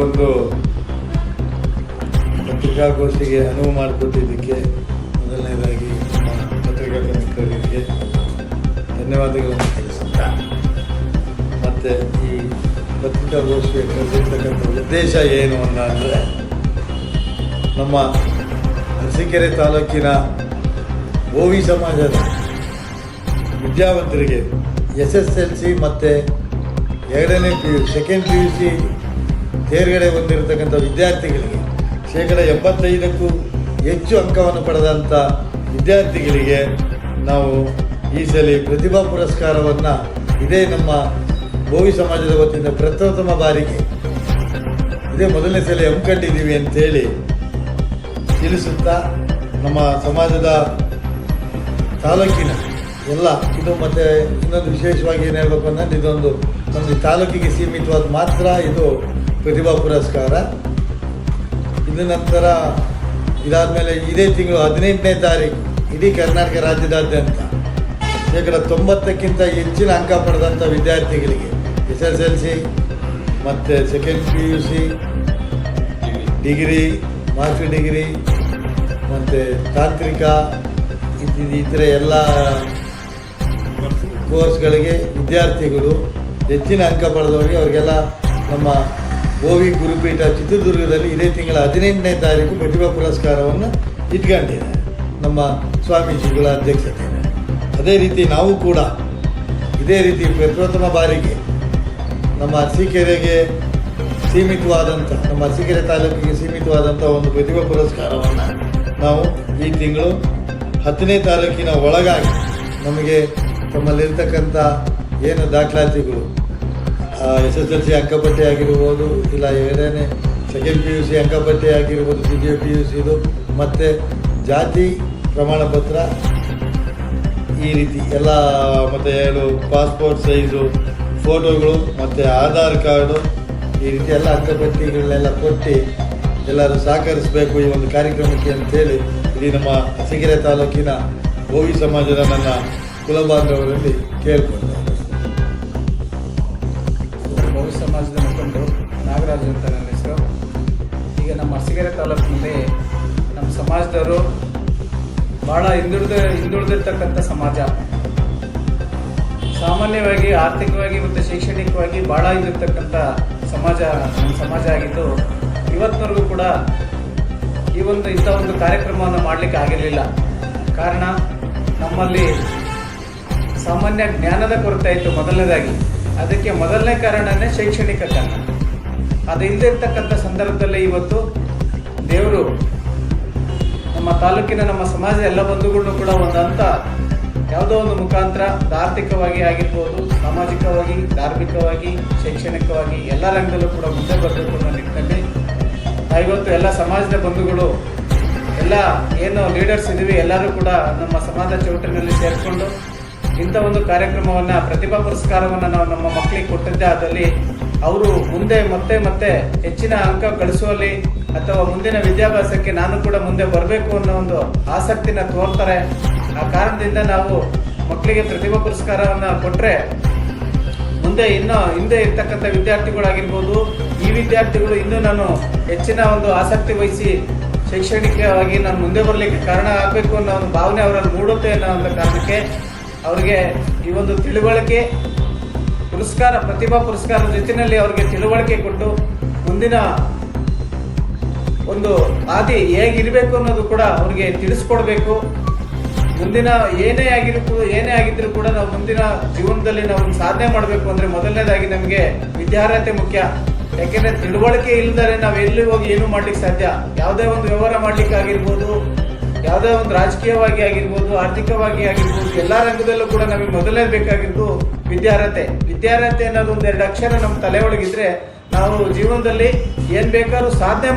ಒಂದು ಪತ್ರಿಕಾಗೋಷ್ಠಿಗೆ ಅನುವು ಮಾಡಿಕೊಟ್ಟಿದ್ದಕ್ಕೆ ಮೊದಲನೇದಾಗಿ ನಮ್ಮ ಪತ್ರಿಕಾ ಮಿತ್ರರಿಗೆ ಧನ್ಯವಾದಗಳನ್ನು ತಿಳಿಸುತ್ತಾ, ಮತ್ತು ಈ ಪತ್ರಿಕಾಗೋಷ್ಠಿಯ ಕರೆದಿರ್ತಕ್ಕಂಥ ಉದ್ದೇಶ ಏನು ಅಂದರೆ, ನಮ್ಮ ಅರಸೀಕೆರೆ ತಾಲೂಕಿನ ಬೋವಿ ಸಮಾಜದ ವಿದ್ಯಾವಂತರಿಗೆ SSLC ಮತ್ತು 2ನೇ PU ಸೆಕೆಂಡ್ PUC ತೇರ್ಗಡೆ ಹೊಂದಿರತಕ್ಕಂಥ ವಿದ್ಯಾರ್ಥಿಗಳಿಗೆ 75%ಕ್ಕೂ ಹೆಚ್ಚು ಅಂಕವನ್ನು ಪಡೆದಂಥ ವಿದ್ಯಾರ್ಥಿಗಳಿಗೆ ನಾವು ಈ ಸಲ ಪ್ರತಿಭಾ ಪುರಸ್ಕಾರವನ್ನು ಇದೇ ನಮ್ಮ ಬೋವಿ ಸಮಾಜದ ವತಿಯಿಂದ ಪ್ರಥಮ ಬಾರಿಗೆ ಇದೇ ಮೊದಲನೇ ಸಲ ಹಮ್ಮಿಕೊಂಡಿದ್ದೀವಿ ಅಂತೇಳಿ ತಿಳಿಸುತ್ತಾ, ನಮ್ಮ ಸಮಾಜದ ತಾಲೂಕಿನ ಎಲ್ಲ ಇದು ಮತ್ತು ಇನ್ನೊಂದು ವಿಶೇಷವಾಗಿ ಏನು ಹೇಳಬೇಕು ಅಂದರೆ, ಇದೊಂದು ನಮ್ಮದು ತಾಲೂಕಿಗೆ ಸೀಮಿತವಾದ ಮಾತ್ರ ಇದು ಪ್ರತಿಭಾ ಪುರಸ್ಕಾರ. ಇದ ನಂತರ ಇದಾದಮೇಲೆ ಇದೇ ತಿಂಗಳು 18ನೇ ತಾರೀಕು ಇಡೀ ಕರ್ನಾಟಕ ರಾಜ್ಯದಾದ್ಯಂತ 90%ಕ್ಕಿಂತ ಹೆಚ್ಚಿನ ಅಂಕ ಪಡೆದಂಥ ವಿದ್ಯಾರ್ಥಿಗಳಿಗೆ SSLC ಮತ್ತು second PUC, degree, master degree ಮತ್ತು ತಾಂತ್ರಿಕ ಈ ಥರ ಎಲ್ಲ ಕೋರ್ಸ್ಗಳಿಗೆ ವಿದ್ಯಾರ್ಥಿಗಳು ಹೆಚ್ಚಿನ ಅಂಕ ಪಡೆದವರಿಗೆ ಅವರಿಗೆಲ್ಲ ನಮ್ಮ ಬೋವಿ ಗುರುಪೀಠ ಚಿತ್ರದುರ್ಗದಲ್ಲಿ ಇದೇ ತಿಂಗಳ 18ನೇ ತಾರೀಕು ಪ್ರತಿಭಾ ಪುರಸ್ಕಾರವನ್ನು ಇಟ್ಕೊಂಡಿದೆ ನಮ್ಮ ಸ್ವಾಮೀಜಿಗಳ ಅಧ್ಯಕ್ಷತೆಯಲ್ಲಿ. ಅದೇ ರೀತಿ ನಾವು ಕೂಡ ಇದೇ ರೀತಿ ಪ್ರಥಮ ಬಾರಿಗೆ ನಮ್ಮ ಅರಸೀಕೆರೆಗೆ ಸೀಮಿತವಾದಂಥ ನಮ್ಮ ಅರಸೀಕೆರೆ ತಾಲೂಕಿಗೆ ಸೀಮಿತವಾದಂಥ ಒಂದು ಪ್ರತಿಭಾ ಪುರಸ್ಕಾರವನ್ನು ನಾವು ಈ ತಿಂಗಳು 10ನೇ ತಾಲೂಕಿನ ಒಳಗಾಗಿ ನಮಗೆ ತಮ್ಮಲ್ಲಿರ್ತಕ್ಕಂಥ ಏನು ದಾಖಲಾತಿಗಳು SSLC ಅಂಕಪಟ್ಟಿ ಆಗಿರ್ಬೋದು, ಇಲ್ಲ 2ನೇ ಸೆಕೆಂಡ್ PUC ಅಂಕಪಟ್ಟಿ ಆಗಿರ್ಬೋದು, ದ್ವಿತೀಯ PUCದು ಮತ್ತು ಜಾತಿ ಪ್ರಮಾಣ ಪತ್ರ ಈ ರೀತಿ ಎಲ್ಲ, ಮತ್ತು 2 ಪಾಸ್ಪೋರ್ಟ್ ಸೈಜು ಫೋಟೋಗಳು ಮತ್ತು ಆಧಾರ್ ಕಾರ್ಡು ಈ ರೀತಿ ಎಲ್ಲ ಅಂಕಪಟ್ಟಿಗಳನ್ನೆಲ್ಲ ಕೊಟ್ಟು ಎಲ್ಲರೂ ಸಹಕರಿಸಬೇಕು ಈ ಒಂದು ಕಾರ್ಯಕ್ರಮಕ್ಕೆ ಅಂತೇಳಿ ಇಡೀ ನಮ್ಮ ಅರಸೀಕೆರೆ ತಾಲೂಕಿನ ಬೋವಿ ಸಮಾಜದ ನನ್ನ ಕುಲಬಾಂಧವರಲ್ಲಿ ಕೇಳ್ಕೊಳ್ತಾರೆ. ಬೋವಿ ಸಮಾಜದ ಮುಖಂಡರು ನಾಗರಾಜು ಅಂತ ನನ್ನ ಹೆಸರು. ಈಗ ನಮ್ಮ ಅರಸೀಕೆರೆ ತಾಲೂಕಿನಲ್ಲಿ ನಮ್ಮ ಸಮಾಜದವರು ಭಾಳ ಹಿಂದುಳಿದಿರ್ತಕ್ಕಂಥ ಸಮಾಜ. ಸಾಮಾನ್ಯವಾಗಿ ಆರ್ಥಿಕವಾಗಿ ಮತ್ತು ಶೈಕ್ಷಣಿಕವಾಗಿ ಭಾಳ ಹಿಂದಿರ್ತಕ್ಕಂಥ ಸಮಾಜ ನಮ್ಮ ಸಮಾಜ ಆಗಿದ್ದು, ಇವತ್ತಿನವರೆಗೂ ಕೂಡ ಇಂಥ ಒಂದು ಕಾರ್ಯಕ್ರಮವನ್ನು ಮಾಡಲಿಕ್ಕೆ ಆಗಿರಲಿಲ್ಲ. ಕಾರಣ ನಮ್ಮಲ್ಲಿ ಸಾಮಾನ್ಯ ಜ್ಞಾನದ ಕೊರತೆ ಇತ್ತು ಮೊದಲನೇದಾಗಿ. ಅದಕ್ಕೆ ಮೊದಲನೇ ಕಾರಣನೇ ಶೈಕ್ಷಣಿಕ ಕಾರಣ. ಅದು ಇಲ್ಲದಿರ್ತಕ್ಕಂಥ ಸಂದರ್ಭದಲ್ಲಿ ಇವತ್ತು ದೇವರು ನಮ್ಮ ತಾಲೂಕಿನ ನಮ್ಮ ಸಮಾಜ ಎಲ್ಲ ಬಂಧುಗಳನ್ನು ಕೂಡ ಒಂದು ಹಂತ ಯಾವುದೋ ಒಂದು ಮುಖಾಂತರ ಆರ್ಥಿಕವಾಗಿ ಆಗಿರ್ಬೋದು, ಸಾಮಾಜಿಕವಾಗಿ, ಧಾರ್ಮಿಕವಾಗಿ, ಶೈಕ್ಷಣಿಕವಾಗಿ ಎಲ್ಲ ರಂಗದಲ್ಲೂ ಕೂಡ ಮುಂದೆ ಬರಬೇಕು ಅನ್ನೋ ನಿಟ್ಟಿನಲ್ಲಿ ಇವತ್ತು ಎಲ್ಲ ಸಮಾಜದ ಬಂಧುಗಳು ಎಲ್ಲ ಏನು ಲೀಡರ್ಸ್ ಇದ್ದೀವಿ ಎಲ್ಲರೂ ಕೂಡ ನಮ್ಮ ಸಮಾಜ ಚೌಟರಿನಲ್ಲಿ ಸೇರಿಕೊಂಡು ಇಂಥ ಒಂದು ಕಾರ್ಯಕ್ರಮವನ್ನು ಪ್ರತಿಭಾ ಪುರಸ್ಕಾರವನ್ನು ನಾವು ನಮ್ಮ ಮಕ್ಕಳಿಗೆ ಕೊಟ್ಟಿದ್ದೆ. ಅದರಲ್ಲಿ ಅವರು ಮುಂದೆ ಮತ್ತೆ ಹೆಚ್ಚಿನ ಅಂಕ ಗಳಿಸುವಲ್ಲಿ ಅಥವಾ ಮುಂದಿನ ವಿದ್ಯಾಭ್ಯಾಸಕ್ಕೆ ನಾನು ಕೂಡ ಮುಂದೆ ಬರಬೇಕು ಅನ್ನೋ ಒಂದು ಆಸಕ್ತಿನ ತೋರ್ತಾರೆ. ಆ ಕಾರಣದಿಂದ ನಾವು ಮಕ್ಕಳಿಗೆ ಪ್ರತಿಭಾ ಪುರಸ್ಕಾರವನ್ನು ಕೊಟ್ಟರೆ ಮುಂದೆ ಹಿಂದೆ ಇರ್ತಕ್ಕಂಥ ವಿದ್ಯಾರ್ಥಿಗಳಾಗಿರ್ಬೋದು, ಈ ವಿದ್ಯಾರ್ಥಿಗಳು ಇನ್ನೂ ನಾನು ಹೆಚ್ಚಿನ ಒಂದು ಆಸಕ್ತಿ ವಹಿಸಿ ಶೈಕ್ಷಣಿಕವಾಗಿ ನಾನು ಮುಂದೆ ಬರಲಿಕ್ಕೆ ಕಾರಣ ಆಗಬೇಕು ಅನ್ನೋ ಒಂದು ಭಾವನೆ ಅವರಲ್ಲಿ ಮೂಡುತ್ತೆ ಅನ್ನೋ ಒಂದು ಕಾರಣಕ್ಕೆ ಅವರಿಗೆ ಈ ಒಂದು ತಿಳುವಳಿಕೆ ಪ್ರತಿಭಾ ಪುರಸ್ಕಾರದ ಜೊತೆಯಲ್ಲಿ ಅವರಿಗೆ ತಿಳುವಳಿಕೆ ಕೊಟ್ಟು ಮುಂದಿನ ಒಂದು ಹಾದಿ ಹೇಗಿರಬೇಕು ಅನ್ನೋದು ಕೂಡ ಅವ್ರಿಗೆ ತಿಳಿಸ್ಕೊಡ್ಬೇಕು. ಮುಂದಿನ ಏನೇ ಆಗಿದ್ರು ಕೂಡ ನಾವು ಮುಂದಿನ ಜೀವನದಲ್ಲಿ ನಾವು ಸಾಧನೆ ಮಾಡಬೇಕು ಅಂದರೆ ಮೊದಲನೇದಾಗಿ ನಮಗೆ ವಿದ್ಯಾರ್ಹತೆ ಮುಖ್ಯ. ಯಾಕೆಂದರೆ ತಿಳುವಳಿಕೆ ಇಲ್ಲದರೆ ನಾವು ಎಲ್ಲಿ ಹೋಗಿ ಏನು ಮಾಡ್ಲಿಕ್ಕೆ ಸಾಧ್ಯ. ಯಾವುದೇ ಒಂದು ವ್ಯವಹಾರ ಮಾಡ್ಲಿಕ್ಕೆ ಆಗಿರ್ಬೋದು, ಯಾವುದೇ ಒಂದು ರಾಜಕೀಯವಾಗಿ ಆಗಿರ್ಬೋದು, ಆರ್ಥಿಕವಾಗಿ ಆಗಿರ್ಬೋದು, ಎಲ್ಲ ರಂಗದಲ್ಲೂ ಕೂಡ ನಮಗೆ ಮೊದಲನೇ ಬೇಕಾಗಿದ್ದು ವಿದ್ಯಾರ್ಹತೆ ಅನ್ನೋದು 2 ಅಕ್ಷರ ನಮ್ಮ ತಲೆ ಒಳಗಿದ್ರೆ ನಾವು ಜೀವನದಲ್ಲಿ ಏನು ಬೇಕಾದ್ರೂ ಸಾಧನೆ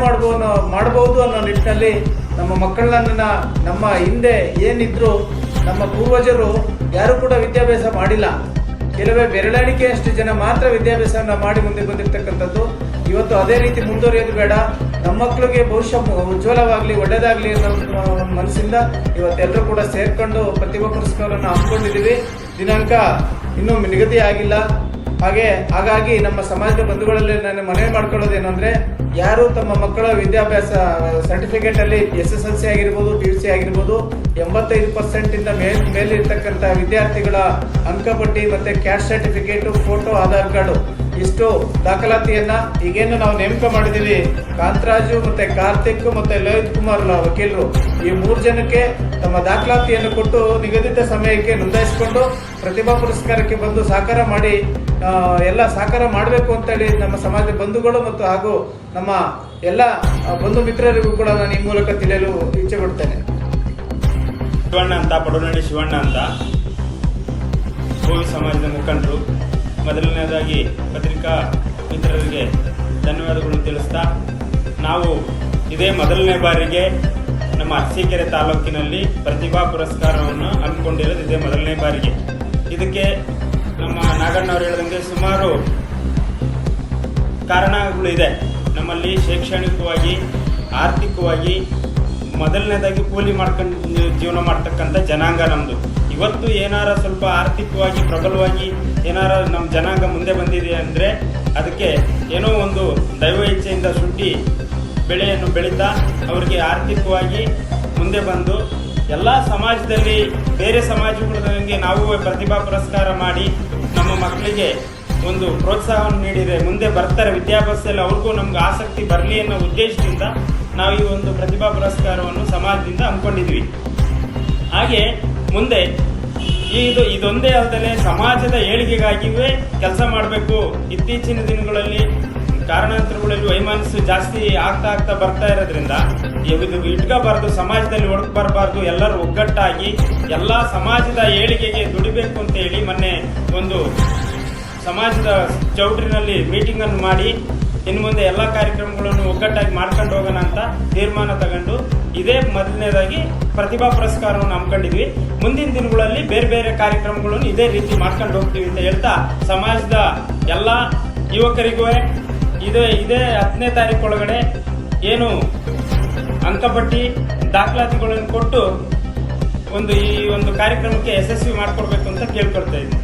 ಮಾಡಬಹುದು ಅನ್ನೋ ನಿಟ್ಟಿನಲ್ಲಿ ನಮ್ಮ ಮಕ್ಕಳನ್ನ ನಮ್ಮ ಹಿಂದೆ ಏನಿದ್ರು ನಮ್ಮ ಪೂರ್ವಜರು ಯಾರು ಕೂಡ ವಿದ್ಯಾಭ್ಯಾಸ ಮಾಡಿಲ್ಲ. ಕೆಲವೇ ಬೆರಳೆಣಿಕೆಯಷ್ಟು ಜನ ಮಾತ್ರ ವಿದ್ಯಾಭ್ಯಾಸವನ್ನು ಮಾಡಿ ಮುಂದೆ ಬಂದಿರತಕ್ಕಂಥದ್ದು. ಇವತ್ತು ಅದೇ ರೀತಿ ಮುಂದುವರಿಯೋದು ಬೇಡ. ನಮ್ಮ ಮಕ್ಕಳಿಗೆ ಭವಿಷ್ಯ ಉಜ್ವಲವಾಗಲಿ, ಒಳ್ಳೆಯದಾಗಲಿ ಅನ್ನೋ ಮನಸ್ಸಿಂದ ಇವತ್ತೆಲ್ಲರೂ ಕೂಡ ಸೇರ್ಕೊಂಡು ಪ್ರತಿಭಾ ಪುರಸ್ಕಾರವನ್ನು ಹಮ್ಮಿಕೊಂಡಿದ್ದೀವಿ. ದಿನಾಂಕ ಇನ್ನೂ ನಿಗದಿ ಆಗಿಲ್ಲ. ಹಾಗಾಗಿ ನಮ್ಮ ಸಮಾಜದ ಬಂಧುಗಳಲ್ಲಿ ನಾನು ಮನವಿ ಮಾಡ್ಕೊಳ್ಳೋದೇನೆಂದ್ರೆ, ಯಾರು ತಮ್ಮ ಮಕ್ಕಳ ವಿದ್ಯಾಭ್ಯಾಸ ಸರ್ಟಿಫಿಕೇಟ್ ಅಲ್ಲಿ SSLC ಆಗಿರ್ಬೋದು, PUC ಆಗಿರ್ಬೋದು 85% ಇಂದ ಮೇಲಿರ್ತಕ್ಕಂಥ ವಿದ್ಯಾರ್ಥಿಗಳ ಅಂಕಪಟ್ಟಿ ಮತ್ತೆ caste certificate, photo, Aadhaar card ಇಷ್ಟು ದಾಖಲಾತಿಯನ್ನ ಈಗೇನು ನಾವು ನೇಮಕ ಮಾಡಿದೀವಿ, ಕಾಂತರಾಜು ಮತ್ತೆ ಕಾರ್ತಿಕ್ ಮತ್ತೆ ಲಲಿತ್ ಕುಮಾರ್ ವಕೀಲರು, ಈ 3 ಜನಕ್ಕೆ ತಮ್ಮ ದಾಖಲಾತಿಯನ್ನು ಕೊಟ್ಟು ನಿಗದಿತ ಸಮಯಕ್ಕೆ ನೋಂದಾಯಿಸಿಕೊಂಡು ಪ್ರತಿಭಾ ಪುರಸ್ಕಾರಕ್ಕೆ ಬಂದು ಸಹಕಾರ ಮಾಡಿ ಎಲ್ಲ ಸಹಕಾರ ಮಾಡಬೇಕು ಅಂತೇಳಿ ನಮ್ಮ ಸಮಾಜದ ಬಂಧುಗಳು ಮತ್ತು ಹಾಗೂ ನಮ್ಮ ಎಲ್ಲ ಬಂಧು ಮಿತ್ರರಿಗೂ ಕೂಡ ನಾನು ಈ ಮೂಲಕ ತಿಳಿಯಲು ಇಚ್ಛೆ ಪಡ್ತೇನೆ. ಶಿವಣ್ಣ ಅಂತ, ಪಡುನಳ್ಳಿ ಶಿವಣ್ಣ ಅಂತ, ಗೋವಿ ಸಮಾಜದ ಮುಖಂಡರು. ಮೊದಲನೇದಾಗಿ ಪತ್ರಿಕಾ ಮಿತ್ರರಿಗೆ ಧನ್ಯವಾದಗಳು ತಿಳಿಸ್ತಾ, ನಾವು ಇದೇ ಮೊದಲನೇ ಬಾರಿಗೆ ನಮ್ಮ ಅರಸೀಕೆರೆ ತಾಲೂಕಿನಲ್ಲಿ ಪ್ರತಿಭಾ ಪುರಸ್ಕಾರವನ್ನು ಹಮ್ಮಿಕೊಂಡಿರೋದು ಇದೇ ಮೊದಲನೇ ಬಾರಿಗೆ. ಇದಕ್ಕೆ ನಮ್ಮ ನಾಗಣ್ಣವ್ರು ಹೇಳಿದಂಗೆ ಸುಮಾರು ಕಾರಣಗಳು ಇದೆ. ನಮ್ಮಲ್ಲಿ ಶೈಕ್ಷಣಿಕವಾಗಿ, ಆರ್ಥಿಕವಾಗಿ ಮೊದಲನೇದಾಗಿ ಕೂಲಿ ಮಾಡ್ಕೊಂಡು ಜೀವನ ಮಾಡ್ತಕ್ಕಂಥ ಜನಾಂಗ ನಮ್ಮದು. ಇವತ್ತು ಏನಾರ ಸ್ವಲ್ಪ ಆರ್ಥಿಕವಾಗಿ ಪ್ರಬಲವಾಗಿ ಏನಾರ ನಮ್ಮ ಜನಾಂಗ ಮುಂದೆ ಬಂದಿದೆ ಅಂದರೆ ಅದಕ್ಕೆ ಏನೋ ಒಂದು ದೈವ ಇಚ್ಛೆಯಿಂದ ಶುಂಠಿ ಬೆಳೆಯನ್ನು ಬೆಳೀತಾ ಅವರಿಗೆ ಆರ್ಥಿಕವಾಗಿ ಮುಂದೆ ಬಂದು ಎಲ್ಲ ಸಮಾಜದಲ್ಲಿ ಬೇರೆ ಸಮಾಜಗಳಿಗೆ ನಾವು ಪ್ರತಿಭಾ ಪುರಸ್ಕಾರ ಮಾಡಿ ನಮ್ಮ ಮಕ್ಕಳಿಗೆ ಒಂದು ಪ್ರೋತ್ಸಾಹವನ್ನು ನೀಡಿದರೆ ಮುಂದೆ ಬರ್ತಾರೆ ವಿದ್ಯಾಭ್ಯಾಸದಲ್ಲಿ, ಅವ್ರಿಗೂ ನಮ್ಗೆ ಆಸಕ್ತಿ ಬರಲಿ ಅನ್ನೋ ಉದ್ದೇಶದಿಂದ ನಾವು ಈ ಒಂದು ಪ್ರತಿಭಾ ಪುರಸ್ಕಾರವನ್ನು ಸಮಾಜದಿಂದ ಹಮ್ಮಿಕೊಂಡಿದ್ವಿ. ಹಾಗೆ ಮುಂದೆ ಇದೊಂದೇ ಅಲ್ಲದೆ ಸಮಾಜದ ಏಳಿಗೆಗಾಗಿಯೇ ಕೆಲಸ ಮಾಡಬೇಕು. ಇತ್ತೀಚಿನ ದಿನಗಳಲ್ಲಿ ಕಾರಣಾಂತರಗಳಲ್ಲಿ ವೈಮನಸ್ಸು ಜಾಸ್ತಿ ಆಗ್ತಾ ಬರ್ತಾ ಇರೋದ್ರಿಂದ ಇದು ಇಟ್ಕೋಬಾರ್ದು, ಸಮಾಜದಲ್ಲಿ ಒಡಕು ಬರಬಾರ್ದು, ಎಲ್ಲರೂ ಒಗ್ಗಟ್ಟಾಗಿ ಎಲ್ಲ ಸಮಾಜದ ಏಳಿಗೆಗೆ ದುಡಿಬೇಕು ಅಂತ ಹೇಳಿ ಮೊನ್ನೆ ಒಂದು ಸಮಾಜದ ಚೌಟ್ರಿನಲ್ಲಿ ಮೀಟಿಂಗ್ ಅನ್ನು ಮಾಡಿ ಇನ್ನು ಮುಂದೆ ಎಲ್ಲ ಕಾರ್ಯಕ್ರಮಗಳನ್ನು ಒಗ್ಗಟ್ಟಾಗಿ ಮಾಡ್ಕೊಂಡು ಹೋಗೋಣ ಅಂತ ತೀರ್ಮಾನ ತಗೊಂಡು ಇದೇ ಮೊದಲನೇದಾಗಿ ಪ್ರತಿಭಾ ಪುರಸ್ಕಾರವನ್ನು ಹಮ್ಮಿಕೊಂಡಿದ್ವಿ. ಮುಂದಿನ ದಿನಗಳಲ್ಲಿ ಬೇರೆ ಬೇರೆ ಕಾರ್ಯಕ್ರಮಗಳನ್ನು ಇದೇ ರೀತಿ ಮಾಡ್ಕೊಂಡು ಹೋಗ್ತೀವಿ ಅಂತ ಹೇಳ್ತಾ, ಸಮಾಜದ ಎಲ್ಲ ಯುವಕರಿಗೂ ಇದೇ 10ನೇ ತಾರೀಕು ಒಳಗಡೆ ಏನು ಅಂಕಪಟ್ಟಿ ದಾಖಲಾತಿಗಳನ್ನು ಕೊಟ್ಟು ಈ ಒಂದು ಕಾರ್ಯಕ್ರಮಕ್ಕೆ ಯಶಸ್ವಿ ಮಾಡಿಕೊಡ್ಬೇಕು ಅಂತ ಕೇಳ್ಕೊಳ್ತಾ ಇದ್ದೀನಿ.